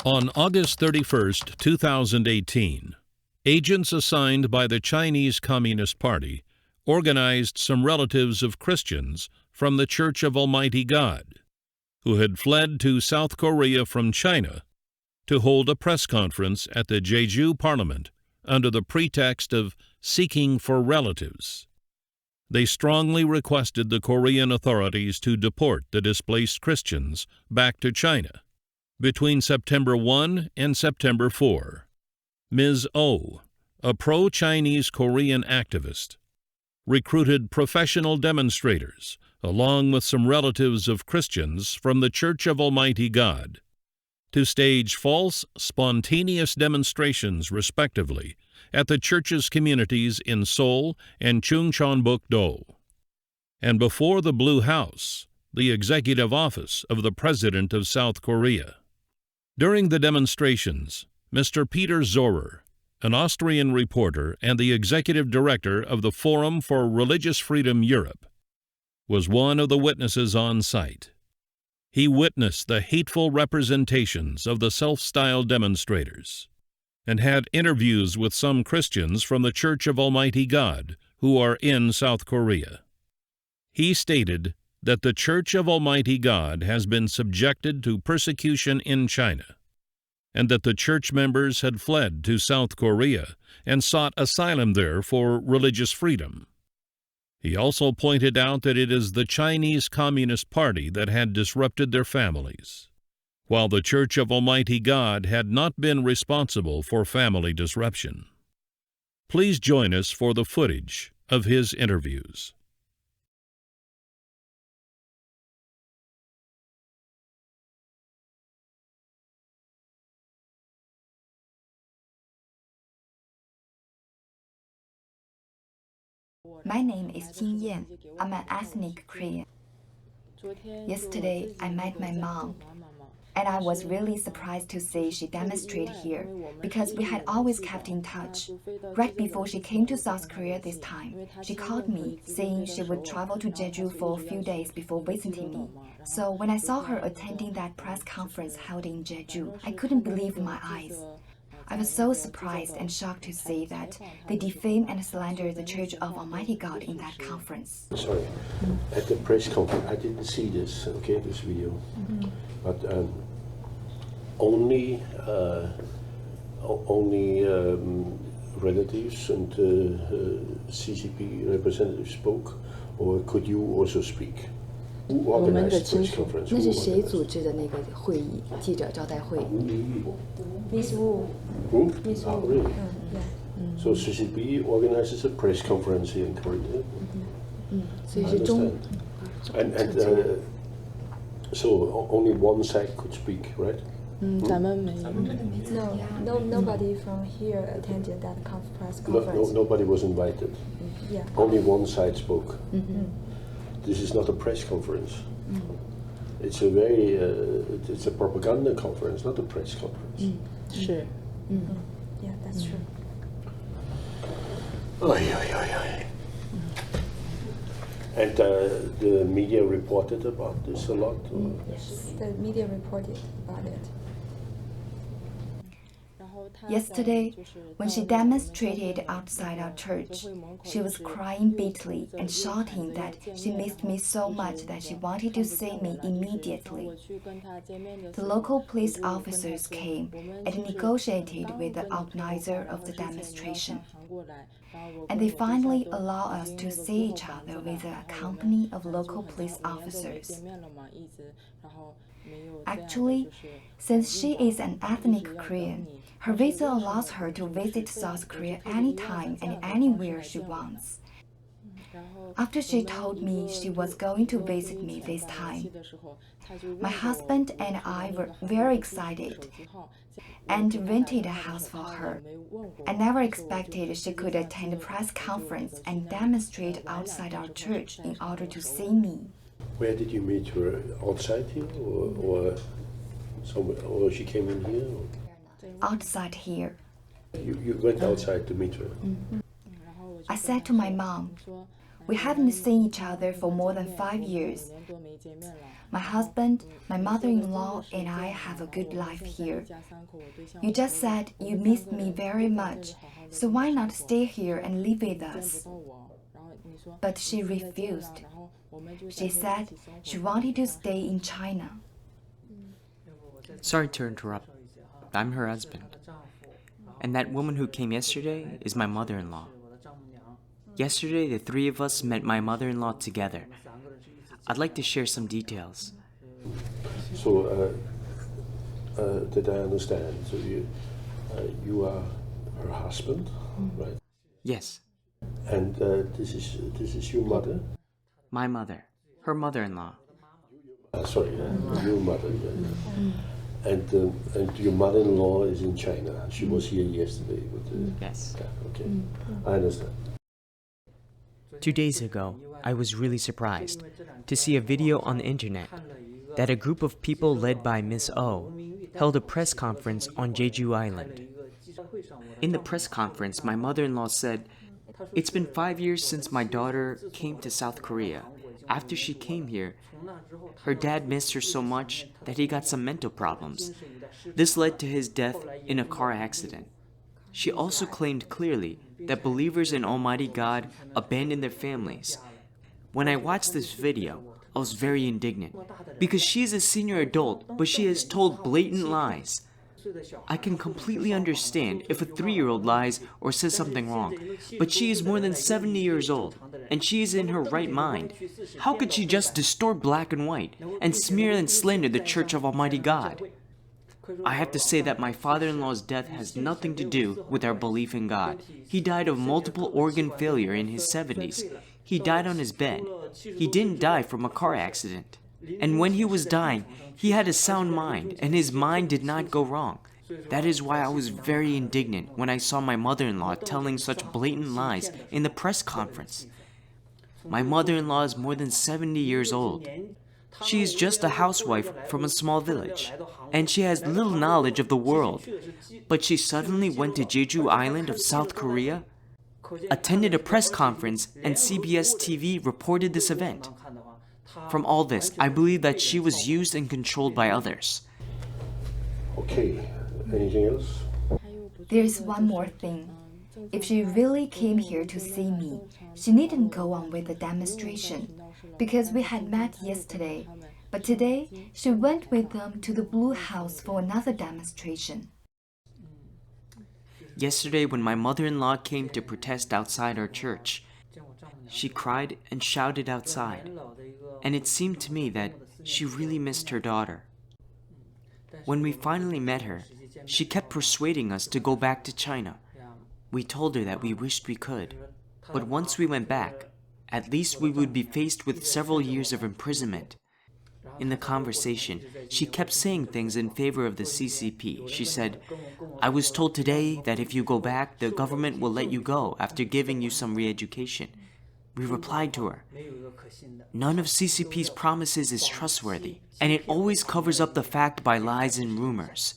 On August 31, 2018, agents assigned by the Chinese Communist Party organized some relatives of Christians from the Church of Almighty God, who had fled to South Korea from China, to hold a press conference at the Jeju Parliament under the pretext of seeking for relatives. They strongly requested the Korean authorities to deport the displaced Christians back to China. Between September 1 and September 4, Ms. Oh, a pro-Chinese Korean activist, recruited professional demonstrators along with some relatives of Christians from the Church of Almighty God to stage false, spontaneous demonstrations, respectively, at the church's communities in Seoul and Chungcheongbuk-do, and before the Blue House, the executive office of the President of South Korea. During the demonstrations, Mr. Peter Zoehrer, an Austrian reporter and the executive director of the Forum for Religious Freedom Europe, was one of the witnesses on site. He witnessed the hateful representations of the self-styled demonstrators and had interviews with some Christians from the Church of Almighty God who are in South Korea. He stated that the Church of Almighty God has been subjected to persecution in China, and that the church members had fled to South Korea and sought asylum there for religious freedom. He also pointed out that it is the Chinese Communist Party that had disrupted their families, while the Church of Almighty God had not been responsible for family disruption. Please join us for the footage of his interviews. My name is Jin Yan. I'm an ethnic Korean. Yesterday, I met my mom, and I was really surprised to see she demonstrated here because we had always kept in touch. Right before she came to South Korea this time, she called me saying she would travel to Jeju for a few days before visiting me. So when I saw her attending that press conference held in Jeju, I couldn't believe my eyes. I was so surprised and shocked to see that they defame and slander the Church of Almighty God in that conference. Sorry, at the press conference, I didn't see this, okay, this video, but only relatives and CCP representatives spoke, or could you also speak? Who 我们的 organized 亲 press 属， conference? 那 Who 是谁 organized? 组织的那个会议？记者招待会。 Miss Wu. Who? Miss Oh, Wu. really? Yeah. So CCP organizes a press conference here in Korea. 所以 I 是中 understand. And so only one side could speak, right? 咱们没有。 Nobody from here attended that press No, conference. nobody was invited. Yeah. Only one side spoke. This is not a press conference. It's a very, it's a propaganda conference, not a press conference. 是。 Yeah, that's true. And the media reported about this a lot. Yes, the media reported about it. Yesterday, when she demonstrated outside our church, she was crying bitterly and shouting that she missed me so much that she wanted to see me immediately. The local police officers came and negotiated with the organizer of the demonstration. And they finally allow us to see each other with a company of local police officers. Actually, since she is an ethnic Korean, her visa allows her to visit South Korea anytime and anywhere she wants. After she told me she was going to visit me this time, my husband and I were very excited and rented a house for her. I never expected she could attend a press conference and demonstrate outside our church in order to see me. Where did you meet her? Outside here, or somewhere, or she came in here? Or? Outside here. You went outside to meet her. I said to my mom, We haven't seen each other for more than 5 years. My husband, my mother-in-law, and I have a good life here. You just said you missed me very much, so why not stay here and live with us? But she refused. She said she wanted to stay in China. Sorry to interrupt. I'm her husband. And that woman who came yesterday is my mother-in-law. Yesterday, the three of us met my mother-in-law together. I'd like to share some details. So, did I understand? So you are her husband, right? Yes, And this is your mother? my mother, her mother-in-law. Sorry, your mother. Yeah. And your mother-in-law is in China. She was here yesterday. Yes. Yeah, okay, I understand. 2 days ago, I was really surprised to see a video on the internet that a group of people led by Miss O held a press conference on Jeju Island. In the press conference, my mother-in-law said, "It's been 5 years since my daughter came to South Korea. After she came here, her dad missed her so much that he got some mental problems. This led to his death in a car accident." She also claimed clearly that believers in Almighty God abandon their families. When I watched this video, I was very indignant because she is a senior adult, but she has told blatant lies. I can completely understand if a 3-year-old lies or says something wrong, but she is more than 70 years old, and she is in her right mind. How could she just distort black and white and smear and slander the Church of Almighty God? I have to say that my father-in-law's death has nothing to do with our belief in God. He died of multiple organ failure in his 70s. He died on his bed. He didn't die from a car accident. And when he was dying, he had a sound mind, and his mind did not go wrong. That is why I was very indignant when I saw my mother-in-law telling such blatant lies in the press conference. My mother-in-law is more than 70 years old. She is just a housewife from a small village, and she has little knowledge of the world. But she suddenly went to Jeju Island of South Korea, attended a press conference, and CBS TV reported this event. From all this, I believe that she was used and controlled by others. Okay, anything else? There's one more thing. If she really came here to see me, she needn't go on with the demonstration, because we had met yesterday. But today, she went with them to the Blue House for another demonstration. Yesterday, when my mother-in-law came to protest outside our church, she cried and shouted outside, and it seemed to me that she really missed her daughter. When we finally met her, she kept persuading us to go back to China. We told her that we wished we could, but once we went back, at least we would be faced with several years of imprisonment. In the conversation, she kept saying things in favor of the CCP. She said, "I was told today that if you go back, the government will let you go after giving you some re-education." We replied to her, "None of CCP's promises is trustworthy, and it always covers up the fact by lies and rumors.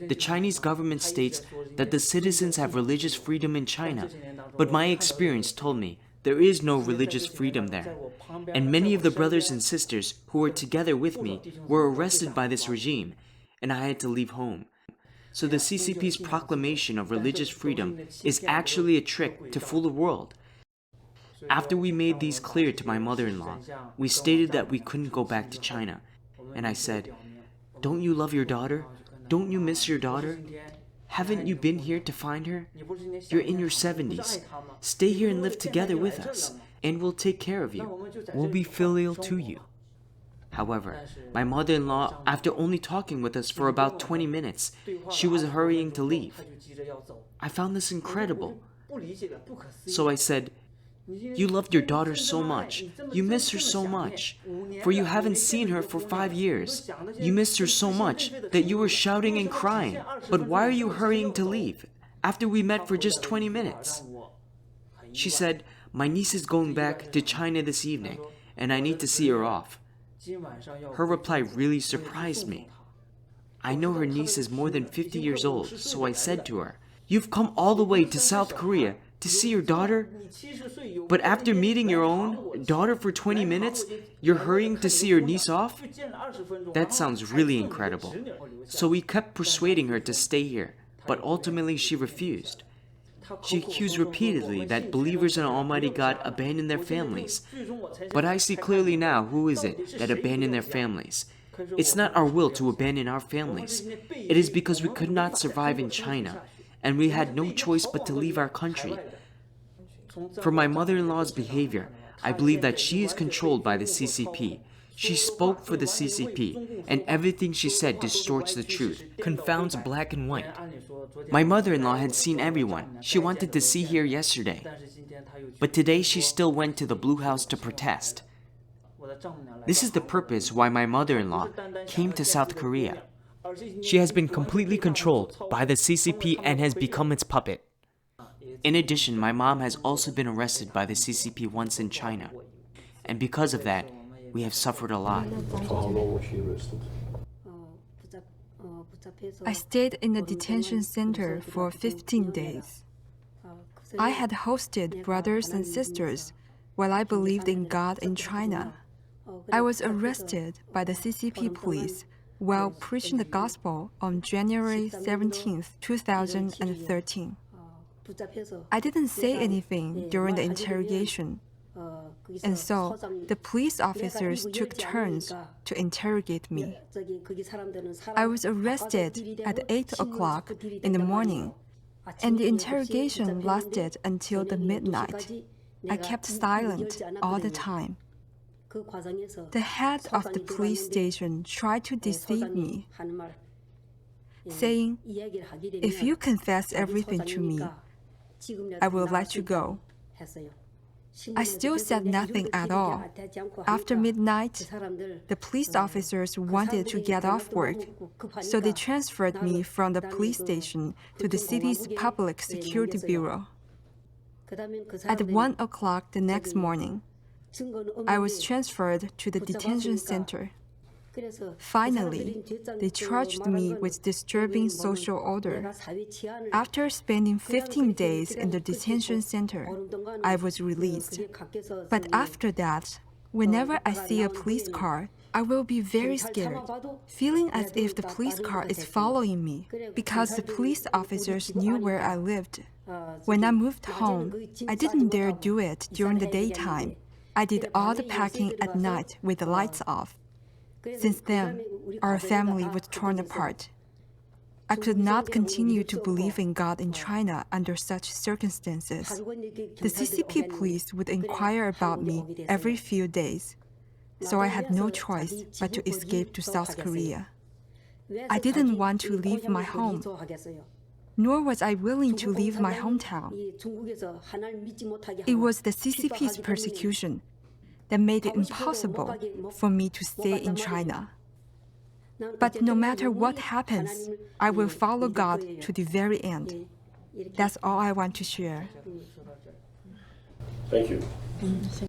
The Chinese government states that the citizens have religious freedom in China, but my experience told me there is no religious freedom there, and many of the brothers and sisters who were together with me were arrested by this regime, and I had to leave home. So the CCP's proclamation of religious freedom is actually a trick to fool the world." After we made these clear to my mother-in-law, we stated that we couldn't go back to China, and I said, "Don't you love your daughter? Don't you miss your daughter? Haven't you been here to find her? You're in your 70s. Stay here and live together with us, and we'll take care of you. We'll be filial to you." However, my mother-in-law, after only talking with us for about 20 minutes, she was hurrying to leave. I found this incredible. So I said, "You loved your daughter so much. You miss her so much. For you haven't seen her for 5 years. You missed her so much that you were shouting and crying. But why are you hurrying to leave after we met for just 20 minutes? She said, "My niece is going back to China this evening, and I need to see her off." Her reply really surprised me. I know her niece is more than 50 years old, so I said to her, "You've come all the way to South Korea To see your daughter? But after meeting your own daughter for 20 minutes, you're hurrying to see your niece off? That sounds really incredible. So we kept persuading her to stay here, but ultimately she refused. She accused repeatedly that believers in Almighty God abandon their families. But I see clearly now who is it that abandoned their families. It's not our will to abandon our families. It is because we could not survive in China, and we had no choice but to leave our country. For my mother-in-law's behavior, I believe that she is controlled by the CCP. She spoke for the CCP, and everything she said distorts the truth, confounds black and white. My mother-in-law had seen everyone. She wanted to see here yesterday. But today she still went to the Blue House to protest. This is the purpose why my mother-in-law came to South Korea. She has been completely controlled by the CCP and has become its puppet. In addition, my mom has also been arrested by the CCP once in China. And because of that, we have suffered a lot. For how long was she arrested? I stayed in the detention center for 15 days. I had hosted brothers and sisters while I believed in God in China. I was arrested by the CCP police while preaching the gospel on January 17, 2013. I didn't say anything during the interrogation, and so the police officers took turns to interrogate me. I was arrested at 8 o'clock in the morning, and the interrogation lasted until the midnight. I kept silent all the time. The head of the police station tried to deceive me, saying, "If you confess everything to me, I will let you go." I still said nothing at all. After midnight, the police officers wanted to get off work, so they transferred me from the police station to the city's public security bureau. At 1 o'clock the next morning, I was transferred to the detention center. Finally, they charged me with disturbing social order. After spending 15 days in the detention center, I was released. But after that, whenever I see a police car, I will be very scared, feeling as if the police car is following me, because the police officers knew where I lived. When I moved home, I didn't dare do it during the daytime. I did all the packing at night with the lights off. Since then, our family was torn apart. I could not continue to believe in God in China under such circumstances. The CCP police would inquire about me every few days, so I had no choice but to escape to South Korea. I didn't want to leave my home, nor was I willing to leave my hometown. It was the CCP's persecution that made it impossible for me to stay in China. But no matter what happens, I will follow God to the very end. That's all I want to share. Thank you.